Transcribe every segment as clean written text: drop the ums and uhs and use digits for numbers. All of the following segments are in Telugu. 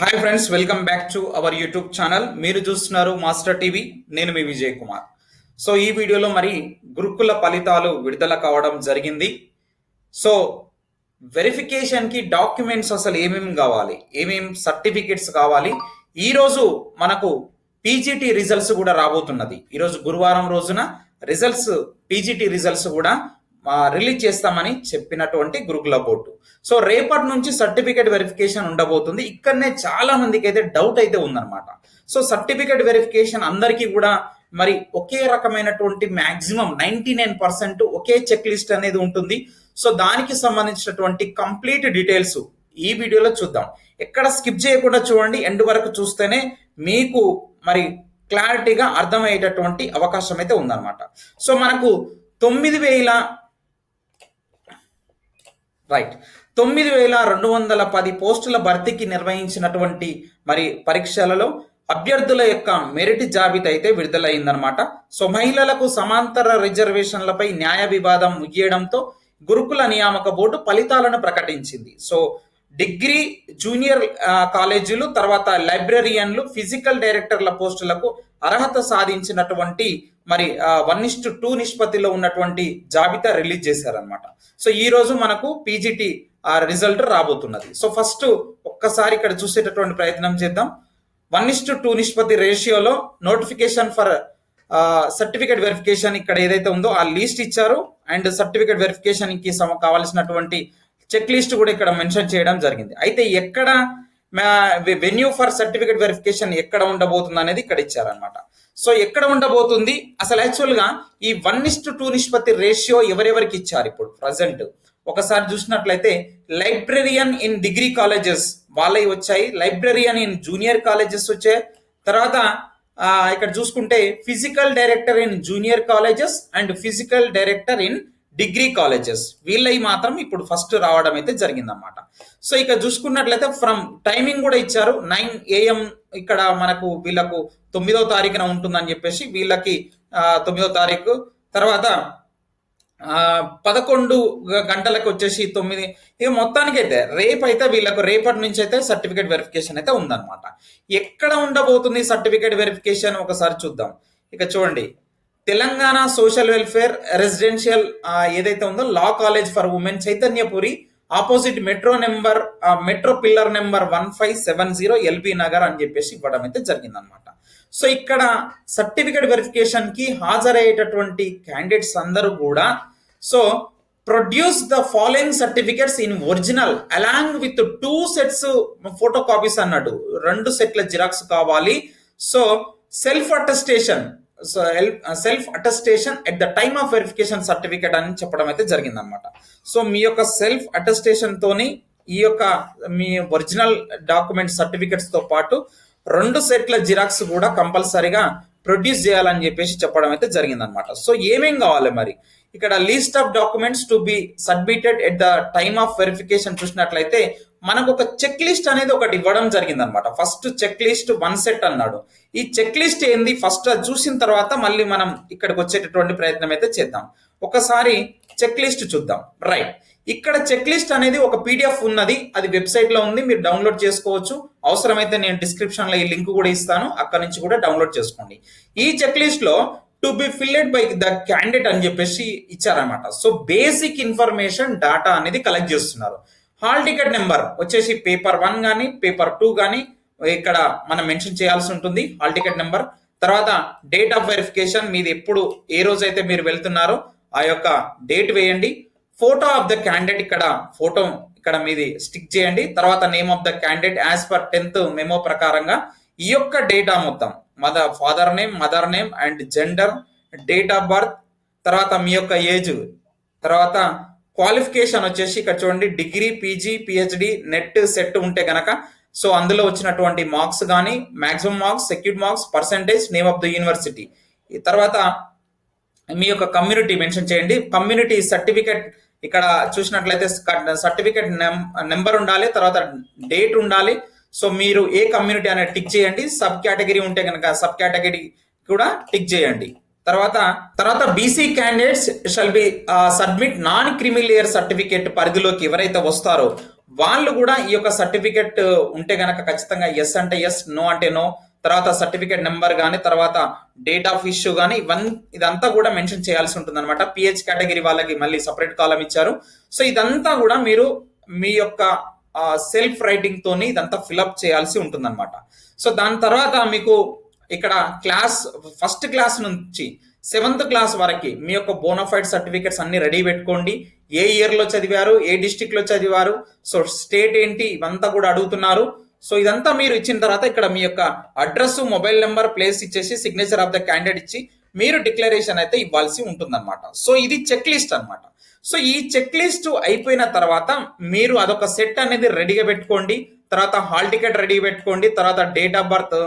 Hi friends, welcome back to our YouTube channel. మీరు చూస్తున్నారు మాస్టర్ టీవీ. నేను మీ విజయ్ కుమార్. సో ఈ వీడియోలో మరి గురుకుల ఫలితాలు విడుదల కావడం జరిగింది. సో వెరిఫికేషన్కి డాక్యుమెంట్స్ అసలు ఏమేమి కావాలి, ఏమేమి సర్టిఫికెట్స్ కావాలి. ఈరోజు మనకు పీజీటీ రిజల్ట్స్ కూడా రాబోతున్నది. ఈరోజు గురువారం రోజున పీజీటీ రిజల్ట్స్ కూడా రిలీజ్ చేస్తామని చెప్పినటువంటి గురుకుల బోర్డు. సో రేపటి నుంచి సర్టిఫికేట్ వెరిఫికేషన్ ఉండబోతుంది. ఇక్కడనే చాలా మందికి అయితే డౌట్ అయితే ఉందన్నమాట. సో సర్టిఫికేట్ వెరిఫికేషన్ అందరికీ కూడా మరి ఒకే రకమైనటువంటి మ్యాక్సిమం 99% ఒకే చెక్ లిస్ట్ అనేది ఉంటుంది. సో దానికి సంబంధించినటువంటి కంప్లీట్ డీటెయిల్స్ ఈ వీడియోలో చూద్దాం. ఎక్కడ స్కిప్ చేయకుండా చూడండి, ఎండ్ వరకు చూస్తేనే మీకు మరి క్లారిటీగా అర్థమయ్యేటటువంటి అవకాశం అయితే ఉందన్నమాట. సో మనకు 9,210 పోస్టుల భర్తీకి నిర్వహించినటువంటి మరి పరీక్షలలో అభ్యర్థుల యొక్క మెరిట్ జాబితా అయితే విడుదలైందనమాట. సో మహిళలకు సమాంతర రిజర్వేషన్లపై న్యాయ వివాదం ముగియడంతో గురుకుల నియామక బోర్డు ఫలితాలను ప్రకటించింది. సో డిగ్రీ జూనియర్ కాలేజీలు, తర్వాత లైబ్రరియన్లు, ఫిజికల్ డైరెక్టర్ల పోస్టులకు అర్హత సాధించినటువంటి మరి 1:2 నిష్పత్తిలో ఉన్నటువంటి జాబితా రిలీజ్ చేశారనమాట. సో ఈ రోజు మనకు పీజీటీ రిజల్ట్ రాబోతున్నది. సో ఫస్ట్ ఒక్కసారి ఇక్కడ చూసేటటువంటి ప్రయత్నం చేద్దాం. 1:2 నిష్పత్తి రేషియోలో నోటిఫికేషన్ ఫర్ సర్టిఫికేట్ వెరిఫికేషన్ ఇక్కడ ఏదైతే ఉందో ఆ లిస్ట్ ఇచ్చారు. అండ్ సర్టిఫికేట్ వెరిఫికేషన్ కి కావాల్సినటువంటి చెక్ లిస్ట్ కూడా ఇక్కడ మెన్షన్ చేయడం జరిగింది. అయితే ఎక్కడ వెన్యూ ఫర్ సర్టిఫికేట్ వెరిఫికేషన్ ఎక్కడ ఉండబోతుంది అనేది ఇక్కడ ఇచ్చారనమాట. సో ఎక్కడ ఉండబోతుంది అసలు యాక్చువల్ గా ఈ 1:2 నిష్పత్తి రేషియో ఎవరెవరికి ఇచ్చారు ఇప్పుడు ప్రజెంట్ ఒకసారి చూసినట్లయితే లైబ్రరియన్ ఇన్ డిగ్రీ కాలేజెస్ వాళ్ళవి వచ్చాయి, లైబ్రరియన్ ఇన్ జూనియర్ కాలేజెస్ వచ్చాయి. తర్వాత ఇక్కడ చూసుకుంటే physical director in junior colleges and physical director in degree colleges వీళ్ళవి మాత్రం ఇప్పుడు ఫస్ట్ రావడం అయితే జరిగిందన్నమాట. సో ఇక చూసుకున్నట్లయితే ఫ్రమ్ టైమింగ్ కూడా ఇచ్చారు. 9 AM ఇక్కడ మనకు వీళ్ళకు 9వ తారీఖున ఉంటుందని చెప్పేసి వీళ్ళకి 9వ తారీఖు, తర్వాత 11 గంటలకు వచ్చేసి 9. ఇక మొత్తానికి అయితే వీళ్ళకు రేపటి నుంచి అయితే సర్టిఫికేట్ వెరిఫికేషన్ అయితే ఉందన్నమాట. ఎక్కడ ఉండబోతుంది సర్టిఫికేట్ వెరిఫికేషన్ ఒకసారి చూద్దాం. ఇక చూడండి, తెలంగాణ సోషల్ వెల్ఫేర్ రెసిడెన్షియల్ ఏదైతే ఉందో law college for women Chaitanyapuri opposite metro pillar number 1570 LB Nagar అని చెప్పేసి ఇవ్వడం అయితే జరిగిందనమాట. సో ఇక్కడ సర్టిఫికేట్ వెరిఫికేషన్ కి హాజరయ్యేటటువంటి క్యాండిడేట్స్ అందరూ కూడా so produce the following certificates in original along with 2 sets photo copies అన్నాడు. 2 సెట్ల జిరాక్స్ కావాలి. So self attestation at the time of verification certificate అని చెప్పడం అయితే జరిగింది అనమాట. సో మీ యొక్క సెల్ఫ్ అటెస్టేషన్ తోని ఈ యొక్క మీ ఒరిజినల్ డాక్యుమెంట్ సర్టిఫికెట్స్ తో పాటు 2 సెట్ల జిరాక్స్ కూడా కంపల్సరీగా ప్రొడ్యూస్ చేయాలని చెప్పేసి చెప్పడం అయితే జరిగింది అనమాట. సో ఏమేం కావాలి మరి ఇక్కడ list of documents to be submitted at the time of verification చూసినట్లయితే మనకు ఒక చెక్ లిస్ట్ అనేది ఒకటి ఇవ్వడం జరిగింది అనమాట. ఫస్ట్ చెక్ లిస్ట్ 1 set అన్నాడు. ఈ చెక్ లిస్ట్ ఏంది ఫస్ట్ చూసిన తర్వాత మళ్ళీ మనం ఇక్కడికి వచ్చేటటువంటి ప్రయత్నం అయితే చేద్దాం. ఒకసారి చెక్ లిస్ట్ చూద్దాం. రైట్, ఇక్కడ చెక్ లిస్ట్ అనేది ఒక PDF ఉన్నది, అది వెబ్సైట్ లో ఉంది, మీరు డౌన్లోడ్ చేసుకోవచ్చు. అవసరమైతే నేను డిస్క్రిప్షన్ లో ఈ లింక్ కూడా ఇస్తాను, అక్కడ నుంచి కూడా డౌన్లోడ్ చేసుకోండి. ఈ చెక్ లిస్ట్ లో to be filled by the candidate అని చెప్పేసి ఇచ్చారనమాట. సో బేసిక్ ఇన్ఫర్మేషన్ డాటా అనేది కలెక్ట్ చేస్తున్నారు. హాల్ టికెట్ నెంబర్ వచ్చేసి పేపర్ 1 కానీ పేపర్ 2 కానీ ఇక్కడ మనం మెన్షన్ చేయాల్సి ఉంటుంది హాల్ టికెట్ నెంబర్. తర్వాత డేట్ ఆఫ్ వెరిఫికేషన్ మీది ఎప్పుడు ఏ రోజు అయితే మీరు వెళ్తున్నారో ఆ యొక్క డేట్ వేయండి. ఫోటో ఆఫ్ ద క్యాండిడేట్ ఇక్కడ మీది స్టిక్ చేయండి. తర్వాత name of the candidate as per 10th memo ప్రకారంగా ఈ యొక్క డేటా మొత్తం father name, mother name and gender, date of birth, తర్వాత మీ యొక్క ఏజ్, తర్వాత క్వాలిఫికేషన్ వచ్చేసి ఇక్కడ చూడండి degree, PG, PhD, net, set ఉంటే గనక సో అందులో వచ్చినటువంటి మార్క్స్ కానీ maximum marks, secured marks, percentage, name of the university. తర్వాత మీ యొక్క కమ్యూనిటీ మెన్షన్ చేయండి. కమ్యూనిటీ సర్టిఫికేట్ ఇక్కడ చూసినట్లయితే సర్టిఫికేట్ నెంబర్ ఉండాలి, తర్వాత డేట్ ఉండాలి. సో మీరు ఏ కమ్యూనిటీ అనేది టిక్ చేయండి. సబ్ కేటగిరీ ఉంటే కనుక సబ్ కేటగిరీ కూడా టిక్ చేయండి. తర్వాత BC candidates shall be submit non creamy layer certificate పరిధిలోకి ఎవరైతే వస్తారో వాళ్ళు కూడా ఈ యొక్క సర్టిఫికెట్ ఉంటే గనక ఖచ్చితంగా ఎస్ అంటే ఎస్, నో అంటే నో, తర్వాత సర్టిఫికేట్ నెంబర్ కానీ, తర్వాత డేట్ ఆఫ్ ఇష్యూ కానీ, ఇదంతా కూడా మెన్షన్ చేయాల్సి ఉంటుంది అనమాట. పిహెచ్ కేటగిరీ వాళ్ళకి మళ్ళీ సపరేట్ కాలం ఇచ్చారు. సో ఇదంతా కూడా మీరు మీ యొక్క సెల్ఫ్ రైటింగ్ తోని ఇదంతా ఫిలప్ చేయాల్సి ఉంటుంది అనమాట. సో దాని తర్వాత మీకు ఇక్కడ ఫస్ట్ క్లాస్ నుంచి 7th క్లాస్ వరకు మీ యొక్క బోనఫైడ్ సర్టిఫికెట్స్ అన్ని రెడీ పెట్టుకోండి. ఏ ఇయర్ లో చదివారు, ఏ డిస్టిక్ లో చదివారు, సో స్టేట్ ఏంటి, ఇవంతా కూడా అడుగుతున్నారు. సో ఇదంతా మీరు ఇచ్చిన తర్వాత ఇక్కడ మీ యొక్క అడ్రస్, మొబైల్ నెంబర్, ప్లేస్ ఇచ్చేసి సిగ్నేచర్ ఆఫ్ ద క్యాండిడేట్ ఇచ్చి మీరు డిక్లరేషన్ అయితే ఇవ్వాల్సి ఉంటుందన్నమాట. సో ఇది చెక్ లిస్ట్ అనమాట. సో ఈ చెక్ లిస్ట్ అయిపోయిన తర్వాత మీరు అదొక సెట్ అనేది రెడీగా పెట్టుకోండి. తర్వాత హాల్ టికెట్ రెడీ పెట్టుకోండి. తర్వాత డేట్ ఆఫ్ బర్త్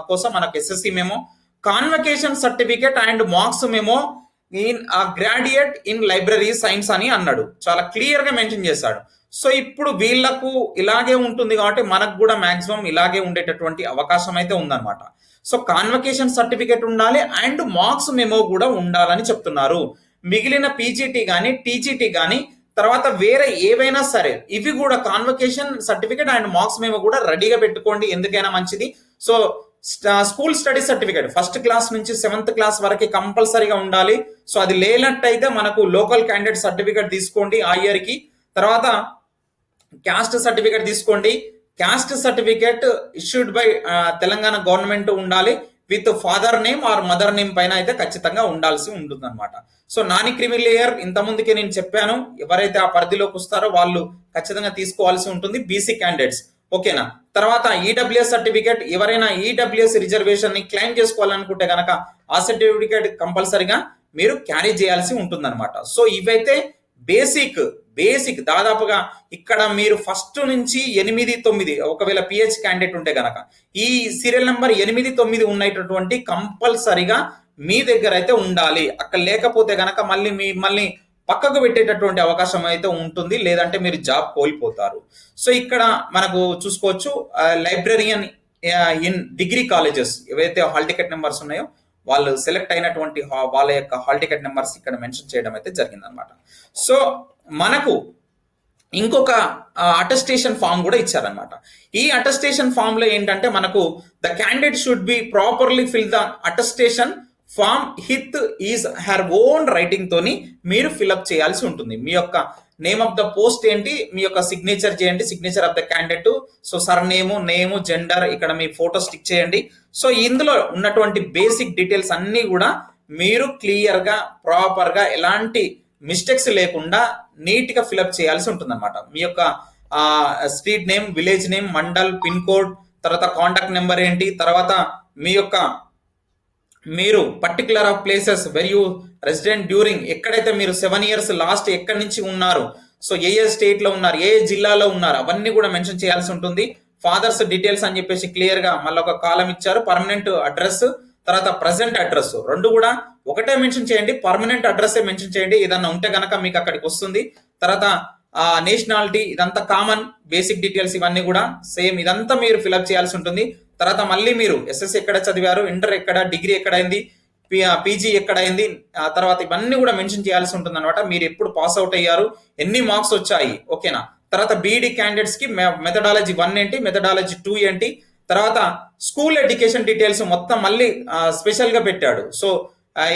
కోసం మనకు SSC memo, convocation certificate and marks memo in graduate in library science అని అన్నాడు. చాలా క్లియర్ గా మెన్షన్ చేశాడు. సో ఇప్పుడు వీళ్లకు ఇలాగే ఉంటుంది కాబట్టి మనకు కూడా మాక్సిమం ఇలాగే ఉండేటటువంటి అవకాశం అయితే ఉందన్నమాట. సో కాన్వకేషన్ సర్టిఫికేట్ ఉండాలి అండ్ మార్క్స్ మెమో కూడా ఉండాలని చెప్తున్నారు. మిగిలిన పీజీటీ కానీ, టీజీటీ కానీ, తర్వాత వేరే ఏవైనా సరే ఇవి కూడా convocation certificate and marks memo కూడా రెడీగా పెట్టుకోండి, ఎందుకైనా మంచిది. So school study certificate first class నుంచి 7th క్లాస్ వరకు కంపల్సరీగా ఉండాలి. సో అది లేనట్టయితే మనకు లోకల్ క్యాండిడేట్ సర్టిఫికేట్ తీసుకోండి ఆ ఇయర్ కి. తర్వాత క్యాస్ట్ సర్టిఫికేట్ తీసుకోండి. Caste certificate issued by Telangana government ఉండాలి. With father name or mother name పైన అయితే ఖచ్చితంగా ఉండాల్సి ఉంటుంది అనమాట. సో నాన్ క్రిమిలేయర్ ఇంత ముందుకే నేను చెప్పాను, ఎవరైతే ఆ పరిధిలోకి వస్తారో వాళ్ళు ఖచ్చితంగా తీసుకోవాల్సి ఉంటుంది, బీసీ క్యాండిడేట్స్. ఓకేనా. తర్వాత ఈడబ్ల్యూఎస్ సర్టిఫికేట్, ఎవరైనా ఈడబ్ల్యూఎస్ రిజర్వేషన్ ని క్లెయిమ్ చేసుకోవాలనుకుంటే కనుక ఆ సర్టిఫికేట్ కంపల్సరీగా మీరు క్యారీ చేయాల్సి ఉంటుంది అనమాట. సో ఇవైతే బేసిక్ దాదాపుగా ఇక్కడ మీరు ఫస్ట్ నుంచి 8, 9 ఒకవేళ పిహెచ్ క్యాండిడేట్ ఉంటే గనక ఈ సీరియల్ నెంబర్ 8, 9 ఉన్నటువంటి కంపల్సరీగా మీ దగ్గర అయితే ఉండాలి. అక్కడ లేకపోతే గనక మళ్ళీ పక్కకు పెట్టేటటువంటి అవకాశం అయితే ఉంటుంది, లేదంటే మీరు జాబ్ కోల్పోతారు. సో ఇక్కడ మనకు చూసుకోవచ్చు లైబ్రరియన్ ఇన్ డిగ్రీ కాలేజెస్ ఏవైతే హాల్ టికెట్ నెంబర్స్ ఉన్నాయో వాళ్ళు సెలెక్ట్ అయినటువంటి వాళ్ళ యొక్క హాల్ టికెట్ నెంబర్స్ ఇక్కడ మెన్షన్ చేయడం అయితే జరిగింది అనమాట. సో మనకు ఇంకొక అటెస్టేషన్ ఫామ్ కూడా ఇచ్చారనమాట. ఈ అటెస్టేషన్ ఫామ్ లో ఏంటంటే మనకు the candidate should be properly fill the attestation form with is her own writing తోని మీరు ఫిల్అప్ చేయాల్సి ఉంటుంది. మీ యొక్క నేమ్ ఆఫ్ ద పోస్ట్ ఏంటి, మీ యొక్క సిగ్నేచర్ చేయండి, signature of the candidate, so sir name, gender, ఇక్కడ మీ ఫోటో స్టిక్ చేయండి. సో ఇందులో ఉన్నటువంటి బేసిక్ డీటెయిల్స్ అన్ని కూడా మీరు క్లియర్ గా ప్రాపర్ గా ఎలాంటి మిస్టేక్స్ లేకుండా నీట్ గా ఫిల్అప్ చేయాల్సి ఉంటుంది అనమాట. మీ యొక్క street name, village name, mandal, pin code, తర్వాత కాంటాక్ట్ నెంబర్ ఏంటి, తర్వాత మీ యొక్క మీరు particular of places where you resident during, ఎక్కడైతే మీరు 7 years లాస్ట్ ఎక్కడి నుంచి ఉన్నారు, సో ఏ స్టేట్ లో ఉన్నారు, ఏ జిల్లాలో ఉన్నారు, అవన్నీ కూడా మెన్షన్ చేయాల్సి ఉంటుంది. ఫాదర్స్ డీటెయిల్స్ అని చెప్పేసి క్లియర్ గా మళ్ళీ ఒక కాలం ఇచ్చారు. పర్మనెంట్ అడ్రస్, తర్వాత ప్రజెంట్ అడ్రస్, రెండు కూడా ఒకటే మెన్షన్ చేయండి. పర్మనెంట్ అడ్రస్ మెన్షన్ చేయండి, ఏదన్నా ఉంటే కనుక మీకు అక్కడికి వస్తుంది. తర్వాత నేషనాలిటీ, ఇదంతా కామన్ బేసిక్ డీటెయిల్స్, ఇవన్నీ కూడా సేమ్ ఇదంతా మీరు ఫిల్అప్ చేయాల్సి ఉంటుంది. తర్వాత మళ్ళీ మీరు ఎస్ఎస్సి ఎక్కడ చదివారు, ఇంటర్ ఎక్కడ, డిగ్రీ ఎక్కడైంది, పీజీ ఎక్కడైంది, తర్వాత ఇవన్నీ కూడా మెన్షన్ చేయాల్సి ఉంటుంది అనమాట. మీరు ఎప్పుడు పాస్ అవుట్ అయ్యారు, ఎన్ని మార్క్స్ వచ్చాయి, ఓకేనా. తర్వాత బీఈడి క్యాండిడేట్స్ కి మెథడాలజీ 1 ఏంటి, మెథడాలజీ 2 ఏంటి, తర్వాత స్కూల్ ఎడ్యుకేషన్ డీటెయిల్స్ మొత్తం మళ్ళీ స్పెషల్ గా పెట్టాడు. సో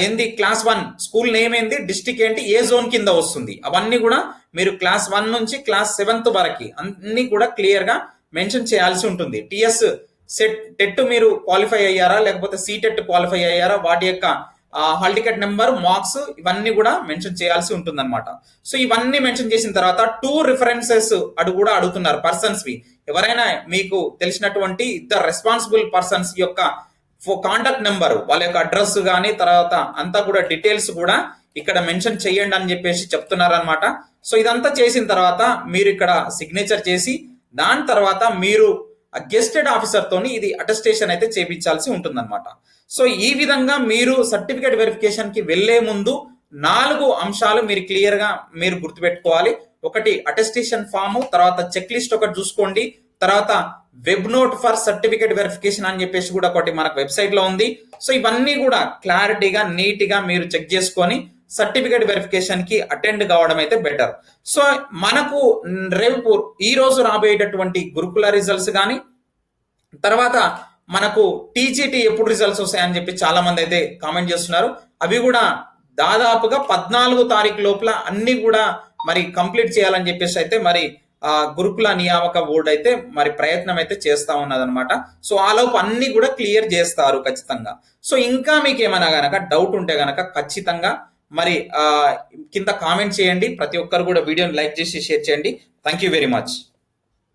ఏంది, క్లాస్ 1 స్కూల్ నేమ్ ఏంది, డిస్టిక్ ఏంటి, ఏ జోన్ కింద వస్తుంది, అవన్నీ కూడా మీరు క్లాస్ 1 నుంచి క్లాస్ 7th వరకు అన్ని కూడా క్లియర్ గా మెన్షన్ చేయాల్సి ఉంటుంది. టిఎస్ టెట్ మీరు క్వాలిఫై అయ్యారా, లేకపోతే సీటెట్ క్వాలిఫై అయ్యారా, వాటి యొక్క హాల్ టికెట్ నెంబర్, మార్క్స్, ఇవన్నీ కూడా మెన్షన్ చేయాల్సి ఉంటుంది అనమాట. సో ఇవన్నీ మెన్షన్ చేసిన తర్వాత 2 రిఫరెన్సెస్ కూడా అడుగుతున్నారు పర్సన్స్ వి. ఎవరైనా మీకు తెలిసినటువంటి ఇద్దరు రెస్పాన్సిబుల్ పర్సన్స్ యొక్క కాంటాక్ట్ నెంబర్, వాళ్ళ యొక్క అడ్రస్ కానీ, తర్వాత అంతా కూడా డీటెయిల్స్ కూడా ఇక్కడ మెన్షన్ చేయండి అని చెప్పేసి చెప్తున్నారు అనమాట. సో ఇదంతా చేసిన తర్వాత మీరు ఇక్కడ సిగ్నేచర్ చేసి దాని తర్వాత మీరు గెస్టెడ్ ఆఫీసర్ తోని ఇది అటెస్టేషన్ అయితే చేయించాల్సి ఉంటుంది అనమాట. సో ఈ విధంగా మీరు సర్టిఫికేట్ వెరిఫికేషన్ కి వెళ్లే ముందు 4 అంశాలు మీరు క్లియర్ గా మీరు గుర్తుపెట్టుకోవాలి. ఒకటి అటెస్టేషన్ ఫామ్, తర్వాత చెక్ లిస్ట్ ఒకటి చూసుకోండి, తర్వాత web note for certificate verification అని చెప్పేసి కూడా ఒకటి మనకు వెబ్సైట్ లో ఉంది. సో ఇవన్నీ కూడా క్లారిటీగా నీట్ గా మీరు చెక్ చేసుకొని సర్టిఫికేట్ వెరిఫికేషన్ కి అటెండ్ కావడం అయితే బెటర్. సో మనకు రేపు ఈ రోజు రాబోయేటటువంటి గురుకుల రిజల్ట్స్ కానీ, తర్వాత మనకు టీజీటీ ఎప్పుడు రిజల్ట్స్ వస్తాయని చెప్పి చాలా మంది అయితే కామెంట్ చేస్తున్నారు. అవి కూడా దాదాపుగా 14 తారీఖు లోపల అన్ని కూడా మరి కంప్లీట్ చేయాలని చెప్పేసి అయితే మరి గురుకుల నియామక బోర్డు అయితే మరి ప్రయత్నం అయితే చేస్తా ఉన్నదన్నమాట. సో ఆ లోపు అన్ని కూడా క్లియర్ చేస్తారు ఖచ్చితంగా. సో ఇంకా మీకు ఏమైనా గనక డౌట్ ఉంటే గనక ఖచ్చితంగా మరి కింద కామెంట్ చేయండి. ప్రతి ఒక్కరు కూడా వీడియోని లైక్ చేసి షేర్ చేయండి. Thank you very much.